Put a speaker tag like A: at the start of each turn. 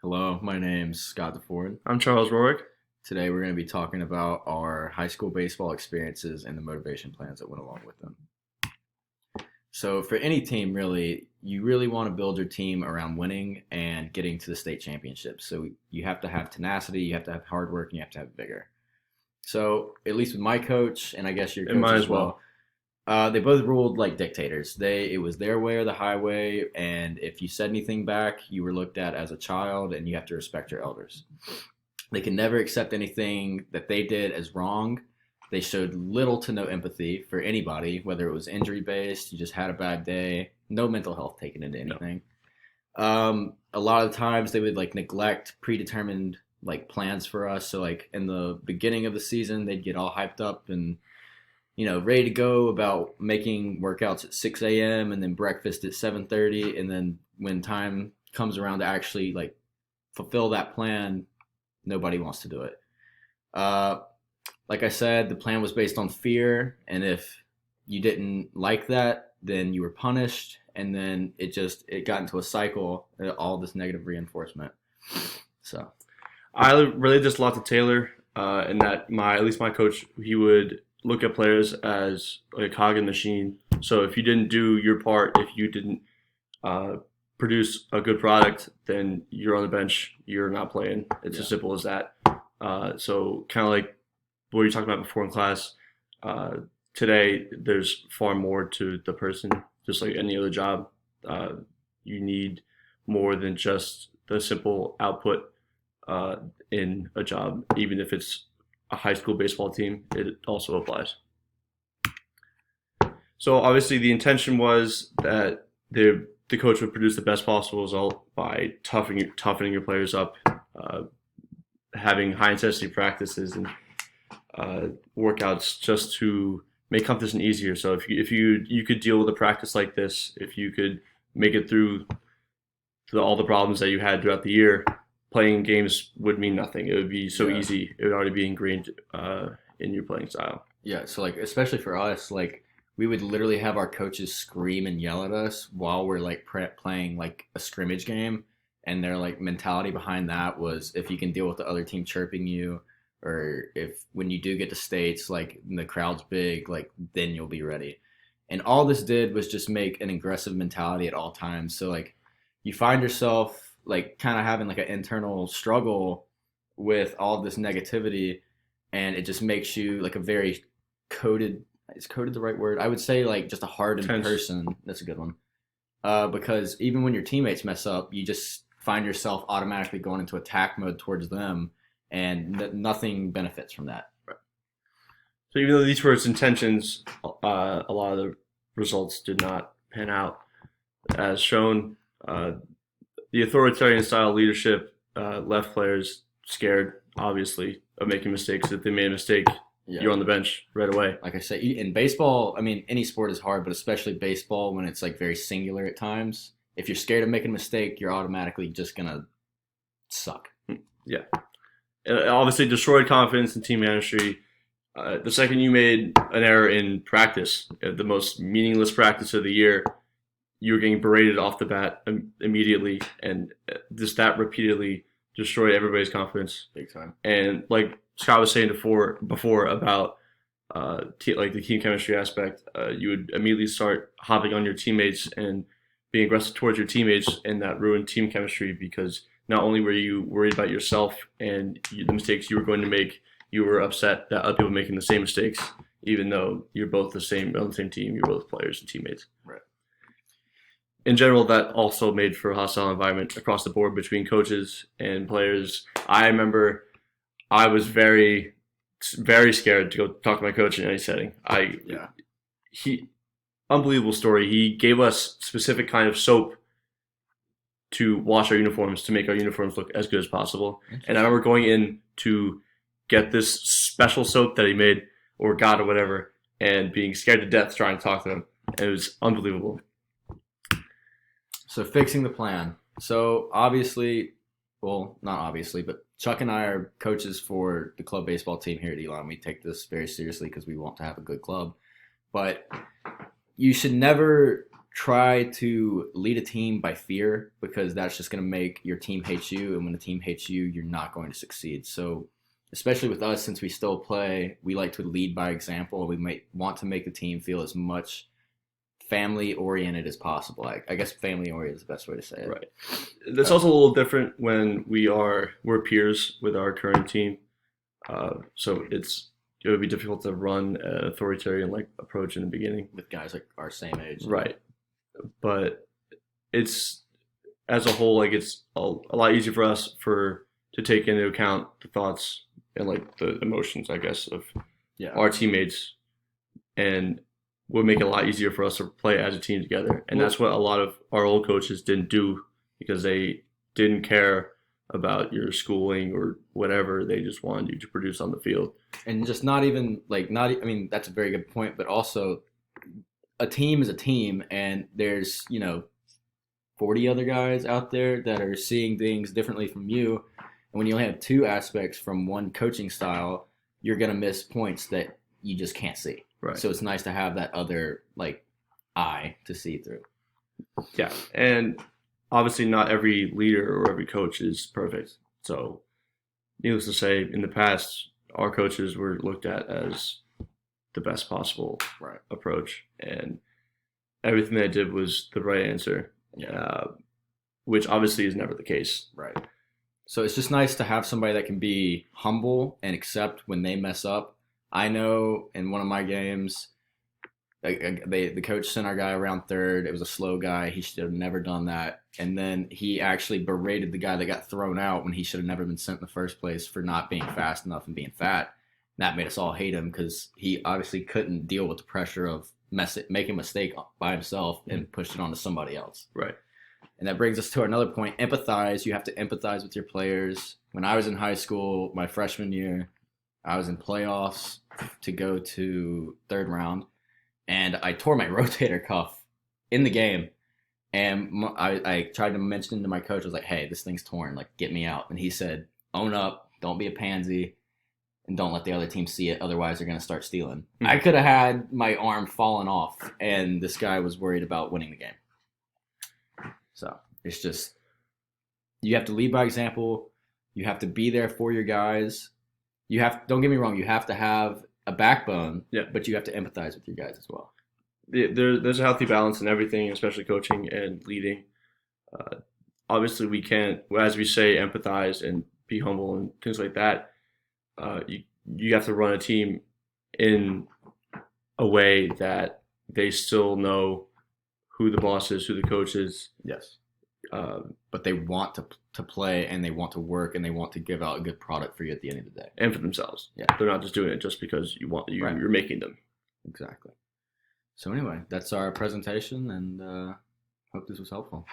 A: Hello, my name's Scott DeFord.
B: I'm Charles Rorick.
A: Today we're going to be talking about our high school baseball experiences and the motivation plans that went along with them. So, for any team, really, you really want to build your team around winning and getting to the state championship. So, you have to have tenacity, you have to have hard work, and you have to have vigor. So, at least with my coach, and I guess your
B: And
A: coach
B: mine
A: as
B: as well.
A: well, they both ruled like dictators. It was their way or the highway, and if you said anything back, you were looked at as a child, and you have to respect your elders. They can never accept anything that they did as wrong. They showed little to no empathy for anybody, whether it was injury based, you just had a bad day, no mental health taken into
B: No.
A: anything. A lot of times they would like neglect predetermined like plans for us. So like in the beginning of the season, they'd get all hyped up and ready to go about making workouts at 6 a.m. and then breakfast at 7:30, and then when time comes around to actually like fulfill that plan, nobody wants to do it. Uh, like I said, the plan was based on fear, and if you didn't like that, then you were punished, and then it got into a cycle, all this negative reinforcement. So
B: I really just lot to Taylor, in that at least my coach, he would look at players as like a cog in the machine. So if you didn't do your part, if you didn't uh, produce a good product, then you're on the bench. You're not playing. It's
A: yeah,
B: as simple as that. So kind of like what you talked about before in class. Uh, Today, there's far more to the person, just like any other job. Uh, you need more than just the simple output uh, in a job, even if it's a high school baseball team. It also applies. So obviously, the intention was that the coach would produce the best possible result by toughening your players up, having high intensity practices and workouts just to make competition easier. So if you could deal with a practice like this, if you could make it through all the problems that you had throughout the year, playing games would mean nothing. It would be so
A: yeah,
B: easy. It would already be ingrained in your playing style.
A: yeah. So like especially for us, like we would literally have our coaches scream and yell at us while we're like playing like a scrimmage game, and their like mentality behind that was if you can deal with the other team chirping you, or if when you do get to states like the crowd's big, like then you'll be ready. And all this did was just make an aggressive mentality at all times. So like you find yourself like kind of having like an internal struggle with all this negativity, and it just makes you like a very coded, is coded the right word? I would say like just a hardened
B: Tense.
A: person. That's a good one. Because even when your teammates mess up, you just find yourself automatically going into attack mode towards them, and nothing benefits from that.
B: So even though these were its intentions, a lot of the results did not pan out as shown. The authoritarian style leadership left players scared, obviously, of making mistakes. If they made a mistake,
A: Yeah.
B: you're on the bench right away.
A: Like I say, in baseball, I mean, any sport is hard, but especially baseball when it's like very singular at times. If you're scared of making a mistake, you're automatically just gonna suck.
B: Yeah. It obviously destroyed confidence in team chemistry. The second you made an error in practice, the most meaningless practice of the year, you were getting berated off the bat immediately, and just that repeatedly destroyed everybody's confidence.
A: Big time.
B: And like Scott was saying before about like the team chemistry aspect, you would immediately start hopping on your teammates and being aggressive towards your teammates, and that ruined team chemistry because not only were you worried about yourself and the mistakes you were going to make, you were upset that other people were making the same mistakes, even though you're both on the same team, you're both players and teammates.
A: Right.
B: In general, that also made for a hostile environment across the board between coaches and players. I remember I was very, very scared to go talk to my coach in any setting.
A: Yeah.
B: He unbelievable story. He gave us specific kind of soap to wash our uniforms to make our uniforms look as good as possible. And I remember going in to get this special soap that he made or got or whatever, and being scared to death trying to talk to him. And it was unbelievable.
A: So fixing the plan. So obviously, well, not obviously, but Chuck and I are coaches for the club baseball team here at Elon. We take this very seriously because we want to have a good club. But you should never try to lead a team by fear, because that's just going to make your team hate you. And when the team hates you, you're not going to succeed. So, especially with us, since we still play, we like to lead by example. We might want to make the team feel as much family oriented as possible. I guess family oriented is the best way to say it.
B: Right. That's also a little different when we're peers with our current team. So it would be difficult to run an authoritarian like approach in the beginning
A: With guys like our same age.
B: right? But it's as a whole, like it's a lot easier for us to take into account the thoughts and like the emotions, I guess, of
A: Yeah.
B: our teammates, and would make it a lot easier for us to play as a team together. And that's what a lot of our old coaches didn't do, because they didn't care about your schooling or whatever. They just wanted you to produce on the field.
A: And just not even like not. I mean, that's a very good point. But also, a team is a team, and there's 40 other guys out there that are seeing things differently from you. And when you only have two aspects from one coaching style, you're gonna miss points that you just can't see.
B: Right.
A: So it's nice to have that other eye to see through.
B: Yeah. And obviously not every leader or every coach is perfect. So needless to say, in the past, our coaches were looked at as the best possible
A: Right.
B: approach, and everything they did was the right answer, which obviously is never the case.
A: Right. So it's just nice to have somebody that can be humble and accept when they mess up. I know in one of my games, the coach sent our guy around third. It was a slow guy. He should have never done that. And then he actually berated the guy that got thrown out when he should have never been sent in the first place for not being fast enough and being fat. And that made us all hate him, because he obviously couldn't deal with the pressure of making a mistake by himself and pushed it onto somebody else.
B: Right.
A: And that brings us to another point. Empathize. You have to empathize with your players. When I was in high school, my freshman year, I was in playoffs to go to third round, and I tore my rotator cuff in the game. And I tried to mention to my coach, I was like, hey, this thing's torn. Like, get me out. And he said, own up. Don't be a pansy. And don't let the other team see it. Otherwise, they're going to start stealing. Mm-hmm. I could have had my arm fallen off, and this guy was worried about winning the game. So it's just, you have to lead by example. You have to be there for your guys. Don't get me wrong, you have to have a backbone, but you have to empathize with your guys as well.
B: There's a healthy balance in everything, especially coaching and leading. Obviously, we can't, as we say, empathize and be humble and things like that. You have to run a team in a way that they still know who the boss is, who the coach is.
A: Yes. But they want to play, and they want to work, and they want to give out a good product for you at the end of the day.
B: And for themselves.
A: Yeah.
B: They're not just doing it just because you're making them.
A: Exactly. So anyway, that's our presentation, and hope this was helpful.